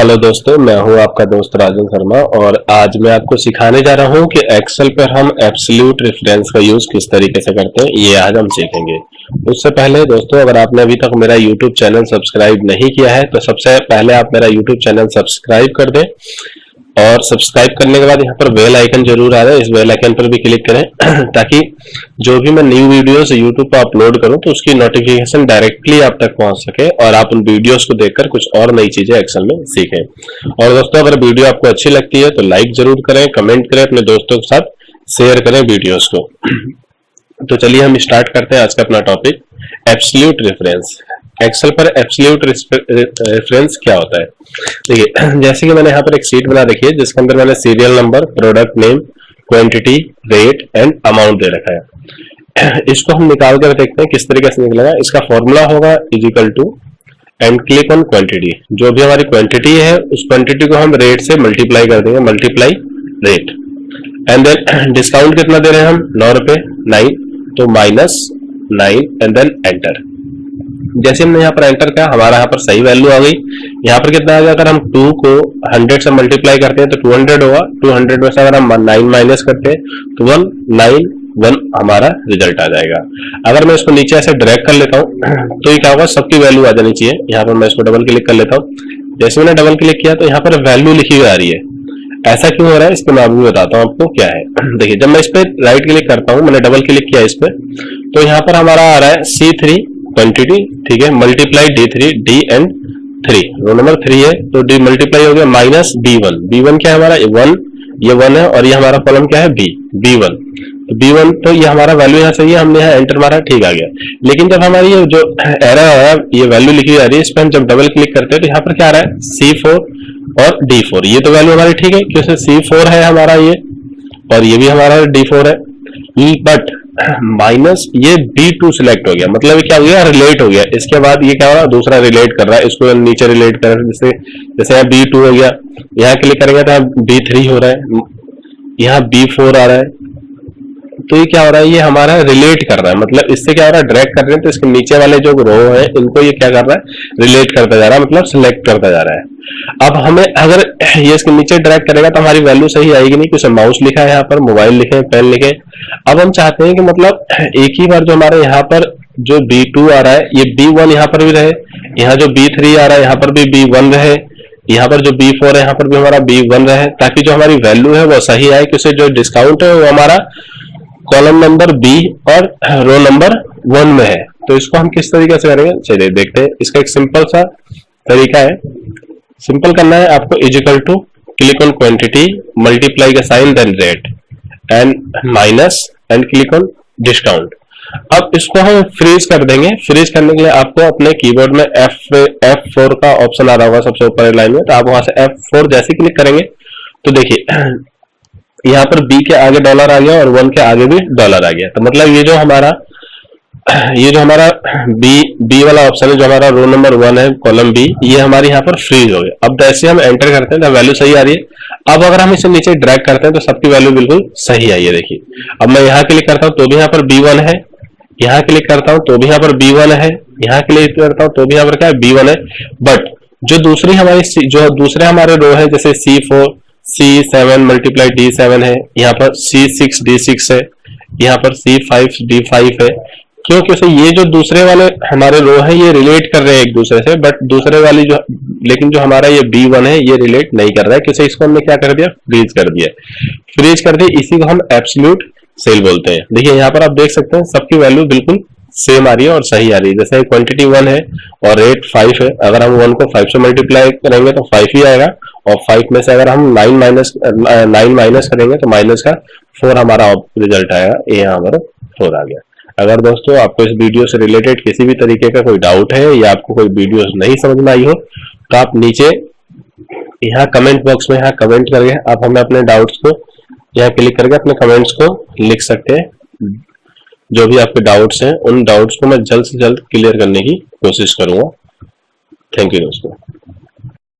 Hello दोस्तों, मैं हूं आपका दोस्त राजन शर्मा और आज मैं आपको सिखाने जा रहा हूं कि एक्सेल पर हम एब्सोल्यूट रेफरेंस का यूज किस तरीके से करते हैं, ये आज हम सीखेंगे। उससे पहले दोस्तों, अगर आपने अभी तक मेरा यूट्यूब चैनल सब्सक्राइब नहीं किया है तो सबसे पहले आप मेरा यूट्यूब चैनल सब्सक्राइब कर दें और सब्सक्राइब करने के बाद यहाँ पर बेल आइकन जरूर आ रहा है, इस बेल आइकन पर भी क्लिक करें ताकि जो भी मैं न्यू वीडियोस यूट्यूब पर अपलोड करूं तो उसकी नोटिफिकेशन डायरेक्टली आप तक पहुंच सके और आप उन वीडियोस को देखकर कुछ और नई चीजें एक्सेल में सीखें। और दोस्तों, अगर वीडियो आपको अच्छी लगती है तो लाइक जरूर करें, कमेंट करें, अपने दोस्तों के साथ शेयर करें वीडियोस को। तो चलिए हम स्टार्ट करते हैं आज का अपना टॉपिक, एब्सोल्यूट रेफरेंस। एक्सेल पर एब्सोल्यूट रेफरेंस क्या होता है? देखिए, जैसे कि मैंने यहाँ पर एक शीट बना रखी है जिसके अंदर मैंने serial number, product name, quantity, rate and amount दे रखा है। इसको हम निकाल कर देखते हैं किस तरीके से निकलेगा। इसका फॉर्मूला होगा equal to and click on quantity. जो भी हमारी क्वांटिटी है उस क्वांटिटी को हम रेट से मल्टीप्लाई कर देंगे, multiply rate. And then discount कितना दे रहे हैं हम? 9 रुपए, 9, तो -9 एंड देन एंटर। जैसे हमने यहाँ पर एंटर किया, हमारा यहाँ पर सही वैल्यू आ गई। यहाँ पर कितना आ गया? अगर हम 2 को 100 से मल्टीप्लाई करते हैं तो 200 होगा। 200 में से अगर हम 9 माइनस करते हैं तो 191 हमारा रिजल्ट आ जाएगा। अगर मैं इसको नीचे ऐसे ड्रैग कर लेता हूँ तो ये क्या होगा? सबकी वैल्यू आ जानी चाहिए। यहाँ पर मैं इसको डबल क्लिक कर लेता हूँ। जैसे मैंने डबल क्लिक किया तो यहाँ पर वैल्यू लिखी हुई आ रही है। ऐसा क्यों हो रहा है, इस पर मैं अभी बताता हूँ आपको क्या है। देखिए, जब मैं इस पर राइट क्लिक करता हूँ, मैंने डबल क्लिक किया इस पर, तो यहाँ पर हमारा आ रहा है C3 क्वांटिटी, ठीक है, multiply D3, D and 3, row number 3 है तो D मल्टीप्लाई हो गया माइनस B1। B1 क्या है हमारा? 1, ये 1 है और ये हमारा कॉलम क्या है? B1। तो B1, तो ये हमारा वैल्यू यहाँ सही है, हमने यहाँ एंटर मारा, ठीक आ गया। लेकिन जब हमारी ये जो एरर है, ये वैल्यू लिखी आ रही है, इस पर हम जब डबल क्लिक करते हैं तो यहाँ पर क्या आ रहा है? C4 और D4। ये तो वैल्यू हमारी ठीक है क्योंकि C4 है हमारा ये और ये भी हमारा D4 है, बट माइनस ये B2 सिलेक्ट हो गया। मतलब ये क्या हो गया? रिलेट हो गया। इसके बाद ये क्या हो रहा है? दूसरा रिलेट कर रहा है, इसको नीचे रिलेट कर रहा है। जैसे यहाँ B2 हो गया, यहाँ क्लिक करेंगे तो यहाँ B3 हो रहा है, यहाँ B4 आ रहा है। तो ये क्या हो रहा है? ये हमारा रिलेट कर रहा है। मतलब इससे क्या हो रहा है? ड्रैग कर रहे हैं तो इसके नीचे वाले जो रो है इनको ये क्या कर रहा है? रिलेट करता जा रहा है, मतलब सिलेक्ट करता जा रहा है। अब हमें अगर ये इसके नीचे ड्रैग करेगा तो हमारी वैल्यू सही आएगी नहीं, क्योंकि माउस लिखा है, यहाँ पर मोबाइल लिखे, पेन लिखे। अब हम चाहते हैं कि मतलब एक ही बार जो हमारे यहाँ पर जो B2 आ रहा है ये B1 यहाँ पर भी रहे, यहाँ जो B3 आ रहा है यहाँ पर भी B1 रहे, यहाँ पर जो B4 है यहाँ पर भी हमारा B1 रहे, ताकि जो हमारी वैल्यू है वो सही आए। क्योंकि जो डिस्काउंट है वो हमारा कॉलम नंबर B और रो नंबर 1 में है। तो इसको हम किस तरीके से करेंगे, चलिए देखते हैं। इसका एक सिंपल सा तरीका है। सिंपल करना है आपको, is equal to click on quantity, multiply का sign, then rate and minus and click on discount. अब इसको हम फ्रीज कर देंगे। फ्रीज करने के लिए आपको अपने कीबोर्ड में F4 का ऑप्शन आ रहा होगा सबसे ऊपर लाइन में, तो आप वहां से F4 जैसे क्लिक करेंगे तो देखिए यहाँ पर B के आगे डॉलर आ गया और 1 के आगे भी डॉलर आ गया। तो मतलब ये जो हमारा B वाला ऑप्शन है, जो हमारा रो नंबर 1 है, कॉलम B, ये हमारे यहाँ पर फ्रीज हो गया। अब जैसे हम एंटर करते हैं तो वैल्यू सही आ रही है। अब अगर हम इसे नीचे ड्रैग करते हैं तो सबकी वैल्यू बिल्कुल सही आई है। देखिए, अब मैं यहाँ क्लिक करता हूँ तो भी यहाँ पर B1 है, यहाँ क्लिक करता हूँ तो भी यहाँ पर B1 है, यहाँ क्लिक करता हूँ तो भी यहाँ पर क्या है? B1 है। बट जो दूसरी हमारी जो दूसरे हमारे रो है, जैसे C4, C7 मल्टीप्लाई D7 है, यहाँ पर C6 D6 है, यहाँ पर C5 D5 है। क्यों? क्योंकि ये जो दूसरे वाले हमारे रो है ये रिलेट कर रहे हैं एक दूसरे से, बट दूसरे वाली जो, लेकिन जो हमारा ये B1 है ये रिलेट नहीं कर रहा है, क्योंकि इसको हमने क्या कर दिया? फ्रीज कर दिया। फ्रीज कर दिया, इसी को हम एब्सोल्यूट सेल बोलते हैं। देखिए, यहाँ पर आप देख सकते हैं सबकी वैल्यू बिल्कुल सेम आ रही है और सही आ रही है। जैसे क्वांटिटी 1 है और रेट 5 है, अगर हम 1 को 5 से मल्टीप्लाई करेंगे तो 5 ही आएगा, और 5 में से अगर हम 9 माइनस करेंगे तो माइनस का 4 हमारा रिजल्ट आएगा। ये यहाँ हमारा 4 आ गया। अगर दोस्तों आपको इस वीडियो से रिलेटेड किसी भी तरीके का कोई डाउट है या आपको कोई वीडियो नहीं समझ में आई हो तो आप नीचे यहाँ कमेंट बॉक्स में यहाँ कमेंट करके आप हमें अपने डाउट्स को यहाँ क्लिक करके अपने कमेंट्स को लिख सकते हैं। जो भी आपके डाउट्स हैं उन डाउट्स को मैं जल्द से जल्द क्लियर करने की कोशिश करूंगा। थैंक यू दोस्तों।